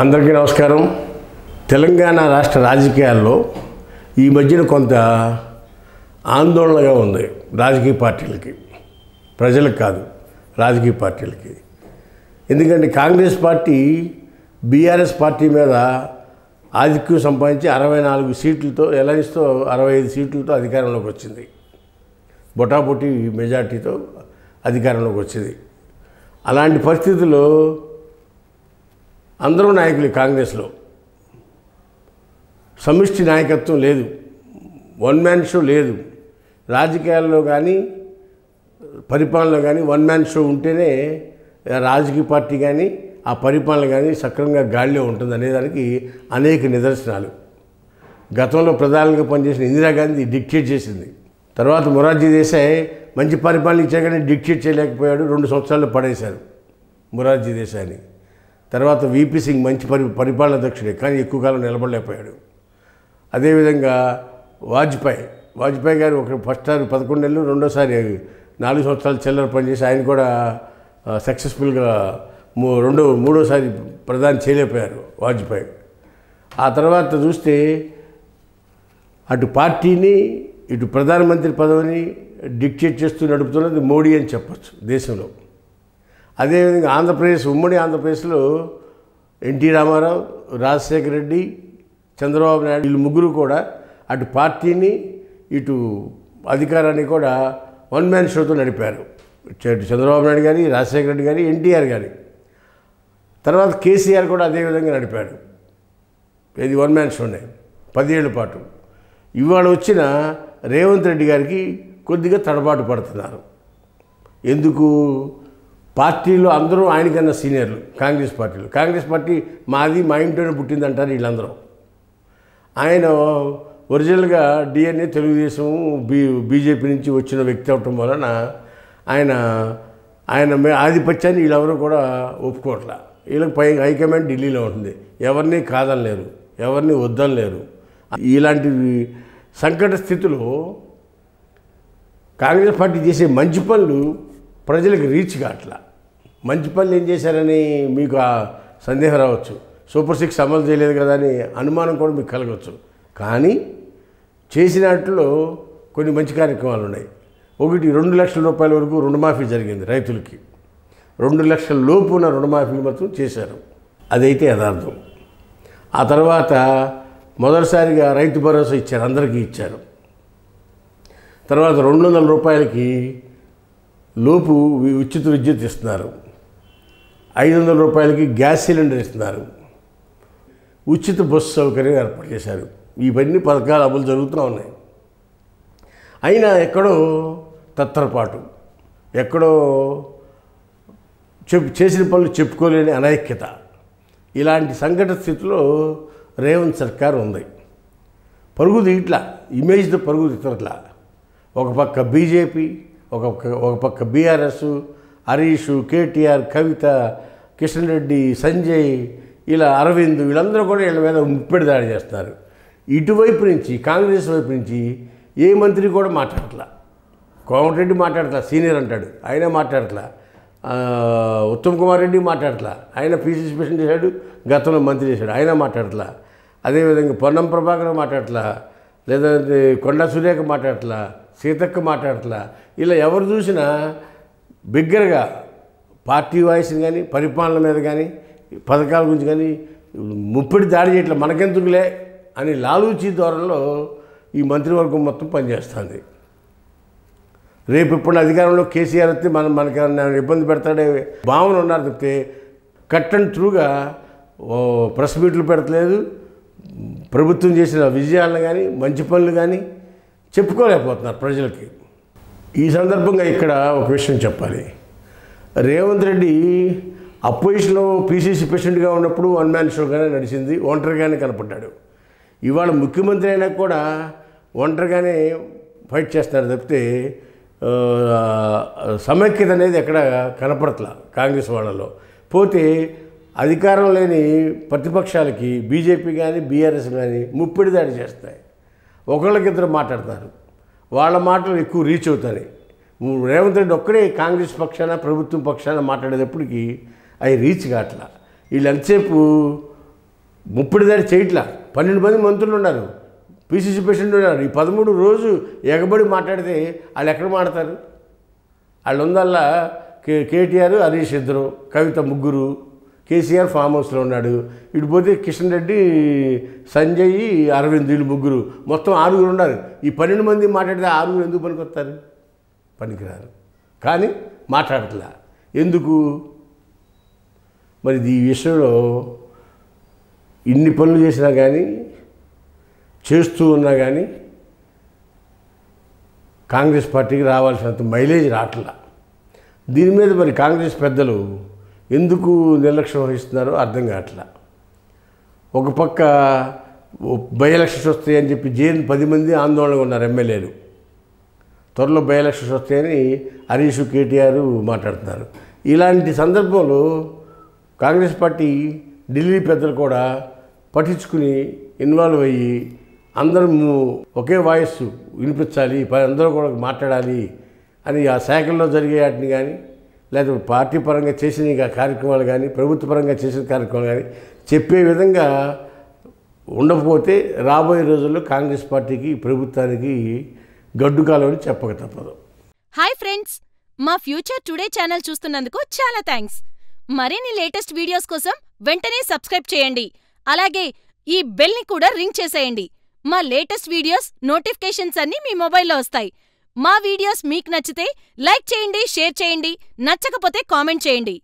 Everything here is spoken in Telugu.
అందరికీ నమస్కారం. తెలంగాణ రాష్ట్ర రాజకీయాల్లో ఈ మధ్యన కొంత ఆందోళనగా ఉంది రాజకీయ పార్టీలకి, ప్రజలకు కాదు, రాజకీయ పార్టీలకి. ఎందుకంటే కాంగ్రెస్ పార్టీ బీఆర్ఎస్ పార్టీ మీద ఆధిక్యం సంపాదించి 64 సీట్లతో, ఎలయన్స్తో 65 సీట్లతో అధికారంలోకి వచ్చింది. బొటాబొటి మెజార్టీతో అధికారంలోకి వచ్చింది. అలాంటి పరిస్థితుల్లో అందరూ నాయకులు కాంగ్రెస్లో సమిష్టి నాయకత్వం లేదు, వన్ మ్యాన్ షో లేదు. రాజకీయాల్లో కానీ పరిపాలనలో కానీ వన్ మ్యాన్ షో ఉంటేనే రాజకీయ పార్టీ కానీ ఆ పరిపాలన కానీ సక్రమంగా గాలిలో ఉంటుంది అనేదానికి అనేక నిదర్శనాలు. గతంలో ప్రధానంగా పనిచేసిన ఇందిరాగాంధీ డిక్టేట్ చేసింది. తర్వాత మొరార్జీ దేశాయ్ మంచి పరిపాలన ఇచ్చా కానీ డిక్టేట్ చేయలేకపోయాడు, 2 సంవత్సరాలు పడేశారు మొరార్జీ దేశాయ్ని. తర్వాత వీపీ సింగ్ మంచి పరిపాలన దక్షుడే, కానీ ఎక్కువ కాలం నిలబడలేకపోయాడు. అదేవిధంగా వాజ్పేయి గారు ఫస్ట్ సారి 11 నెలలు, రెండోసారి 4 సంవత్సరాలు చిల్లర పనిచేసి ఆయన కూడా సక్సెస్ఫుల్గా మూడోసారి ప్రధాని చేయలేకపోయారు వాజ్పేయి. ఆ తర్వాత చూస్తే అటు పార్టీని ఇటు ప్రధానమంత్రి పదవిని డిక్టేట్ చేస్తూ నడుపుతున్నది మోడీ అని చెప్పచ్చు దేశంలో. అదేవిధంగా ఉమ్మడి ఆంధ్రప్రదేశ్లో ఎన్టీ రామారావు, రాజశేఖర రెడ్డి, చంద్రబాబు నాయుడు వీళ్ళు ముగ్గురు కూడా అటు పార్టీని ఇటు అధికారాన్ని కూడా వన్ మ్యాన్ షోతో నడిపారు. చంద్రబాబు నాయుడు కానీ, రాజశేఖర రెడ్డి కానీ, ఎన్టీఆర్ కానీ. తర్వాత కేసీఆర్ కూడా అదేవిధంగా నడిపాడు. ఇది వన్ మ్యాన్ షోనే 10 ఏళ్ల పాటు. ఇవాళ వచ్చిన రేవంత్ రెడ్డి గారికి కొద్దిగా తడబాటు పడుతున్నారు. ఎందుకు? పార్టీలో అందరూ ఆయనకన్నా సీనియర్లు కాంగ్రెస్ పార్టీ మాది, మా ఇంట్లోనే పుట్టిందంటారు వీళ్ళందరూ. ఆయన ఒరిజినల్గా డిఎన్ఏ తెలుగుదేశం బీజేపీ నుంచి వచ్చిన వ్యక్తి అవటం వలన ఆయన ఆధిపత్యాన్ని వీళ్ళెవరూ కూడా ఒప్పుకోవట్లా. వీళ్ళకి పై హైకమాండ్ ఢిల్లీలో ఉంటుంది, ఎవరిని కాదనలేరు, ఎవరిని వద్దనలేరు. ఇలాంటి సంకట స్థితిలో కాంగ్రెస్ పార్టీ చేసే మంచి పనులు ప్రజలకు రీచ్ కావట్లా. మంచి పనులు ఏం చేశారని మీకు సందేహం రావచ్చు, సూపర్ 6 అమలు చేయలేదు కదా అని అనుమానం కూడా మీకు కలగవచ్చు. కానీ చేసినట్లో కొన్ని మంచి కార్యక్రమాలు ఉన్నాయి. ఒకటి, 2 లక్షల రూపాయల వరకు రుణమాఫీ జరిగింది రైతులకి. 2 లక్షల లోపు ఉన్న రుణమాఫీలు మాత్రం చేశారు, అదైతే యథార్థం. ఆ తర్వాత మొదటిసారిగా రైతు భరోసా ఇచ్చారు, అందరికీ ఇచ్చారు. తర్వాత 200 రూపాయలకి లోపు ఉచిత విద్యుత్ ఇస్తున్నారు. 500 రూపాయలకి గ్యాస్ సిలిండర్ ఇస్తున్నారు. ఉచిత బస్సు సౌకర్యం ఏర్పాటు చేశారు. ఇవన్నీ పథకాలు అమలు జరుగుతూ ఉన్నాయి. అయినా ఎక్కడో తత్తరపాటు, ఎక్కడో చేసిన పనులు చెప్పుకోలేని అనైక్యత, ఇలాంటి సంకట స్థితిలో రేవంత్ సర్కార్ ఉంది. పరుగు తీట్లా, ఇమేజ్తో పరుగు తీట్లా. ఒక పక్క బీజేపీ, ఒక పక్క బీఆర్ఎస్, హరీష్, కేటీఆర్, కవిత, కిషన్ రెడ్డి, సంజయ్, ఇలా అరవింద్, వీళ్ళందరూ కూడా వీళ్ళ మీద ముప్పెడి దాడి చేస్తున్నారు. ఇటువైపు నుంచి కాంగ్రెస్ వైపు నుంచి ఏ మంత్రి కూడా మాట్లాడట్లా. కోమటిరెడ్డి మాట్లాడట్లా, సీనియర్ అంటాడు, ఆయన మాట్లాడట్లా. ఉత్తమ్ కుమార్ రెడ్డి మాట్లాడట్లా, ఆయన పీసీసీ ప్రెసిడెంట్ చేశాడు, గతంలో మంత్రి చేశాడు, ఆయన మాట్లాడట్లా. అదేవిధంగా పొన్నం ప్రభాకర్ మాట్లాడట్లా, లేదంటే కొండా సురేఖ మాట్లాడట్లా, సీతక్క మాట్లాడట్లా. ఇలా ఎవరు చూసినా బిగ్గరగా పార్టీ వాయిస్ని కానీ, పరిపాలన మీద కానీ, పథకాల గురించి కానీ ముప్పిడి దాడి చేయట్లా, మనకెందుకులే అని లాలూచీ ధోరణిలో ఈ మంత్రివర్గం మొత్తం పనిచేస్తుంది. రేపు ఇప్పుడు అధికారంలో కేసీఆర్ వస్తే మనకి ఇబ్బంది పెడతాడే భావన ఉన్నారు తప్పితే కట్ అండ్ త్రూగా ప్రెస్ మీట్లు పెడతలేదు. ప్రభుత్వం చేసిన విజయాలను కానీ, మంచి పనులు కానీ చెప్పుకోలేకపోతున్నారు ప్రజలకి. ఈ సందర్భంగా ఇక్కడ ఒక విషయం చెప్పాలి. రేవంత్ రెడ్డి అపోజిషన్లో పీసీసీ ప్రెసిడెంట్గా ఉన్నప్పుడు వన్ మ్యాన్ షోగానే నడిచింది, ఒంటరిగానే కనపడ్డాడు. ఇవాళ ముఖ్యమంత్రి అయినా కూడా ఒంటరిగానే ఫైట్ చేస్తున్నారు తప్పితే సమైక్యత అనేది ఎక్కడ కనపడట్లా కాంగ్రెస్ వాళ్ళలో. పోతే అధికారం లేని ప్రతిపక్షాలకి బీజేపీ కానీ, బీఆర్ఎస్ కానీ ముప్పిడి దాడి చేస్తాయి. ఒకళ్ళకిద్దరు మాట్లాడతారు, వాళ్ళ మాటలు ఎక్కువ రీచ్ అవుతాయి. రేవంత్ రెడ్డి ఒక్కడే కాంగ్రెస్ పక్షాన ప్రభుత్వం పక్షాన మాట్లాడేటప్పటికి అవి రీచ్ కావట్లా. వీళ్ళు ఎంతసేపు ముప్పటి దాడి చేయట్లా. 12 మంది మంత్రులు ఉన్నారు, పిసిసి ప్రెసిడెంట్ ఉన్నారు. ఈ 13 రోజు ఎగబడి మాట్లాడితే వాళ్ళు ఎక్కడ మాట్లాడతారు? వాళ్ళు ఉందల్లా కేటీఆర్, హరీష్ ఇద్దరు, కవిత ముగ్గురు, కేసీఆర్ ఫామ్ హౌస్లో ఉన్నాడు. ఇటు పోతే కిషన్ రెడ్డి, సంజయ్, అరవింద్ వీళ్ళు ముగ్గురు, మొత్తం 6 ఉన్నారు. ఈ 12 మంది మాట్లాడితే 6 ఎందుకు పనికొస్తారు? పనికిరారు. కానీ మాట్లాడట్లా. ఎందుకు? మరి ఈ విషయంలో ఇన్ని పనులు చేసినా కానీ, చేస్తూ ఉన్నా కానీ కాంగ్రెస్ పార్టీకి రావాల్సినంత మైలేజ్ రావట్లా. దీని మీద మరి కాంగ్రెస్ పెద్దలు ఎందుకు నిర్లక్ష్యం వహిస్తున్నారో అర్థం కావట్లా. ఒక పక్క బై ఎలక్షన్స్ వస్తాయని చెప్పి 10 మంది ఆందోళనగా ఉన్నారు ఎమ్మెల్యేలు. త్వరలో బై ఎలక్షన్స్ వస్తాయని హరీష్, కేటీఆర్ మాట్లాడుతున్నారు. ఇలాంటి సందర్భంలో కాంగ్రెస్ పార్టీ ఢిల్లీ పెద్దలు కూడా పట్టించుకుని ఇన్వాల్వ్ అయ్యి అందరూ ఒకే వాయిస్ వినిపించాలి, అందరూ కూడా మాట్లాడాలి అని ఆ శాఖల్లో జరిగే వాటిని కానీ, లేదా పార్టీ పరంగా చేసిన కార్యక్రమాలు కానీ, ప్రభుత్వ పరంగా చేసిన కార్యక్రమాలు కానీ చెప్పే విధంగా ఉండకపోతే రాబోయే రోజుల్లో కాంగ్రెస్ పార్టీకి, ప్రభుత్వానికి గడ్డు కాలం చెప్పక తప్పదు. హాయ్ ఫ్రెండ్స్, మా ఫ్యూచర్ టుడే ఛానల్ చూస్తున్నందుకు చాలా థ్యాంక్స్. మరిన్ని లేటెస్ట్ వీడియోస్ కోసం వెంటనే సబ్స్క్రైబ్ చేయండి. అలాగే ఈ బెల్ ని కూడా రింగ్ చేసేయండి. మా లేటెస్ట్ వీడియోస్ నోటిఫికేషన్స్ అన్నీ మీ మొబైల్లో వస్తాయి. మా వీడియోస్ మీకు నచ్చితే లైక్ చేయండి, షేర్ చేయండి, నచ్చకపోతే కామెంట్ చేయండి.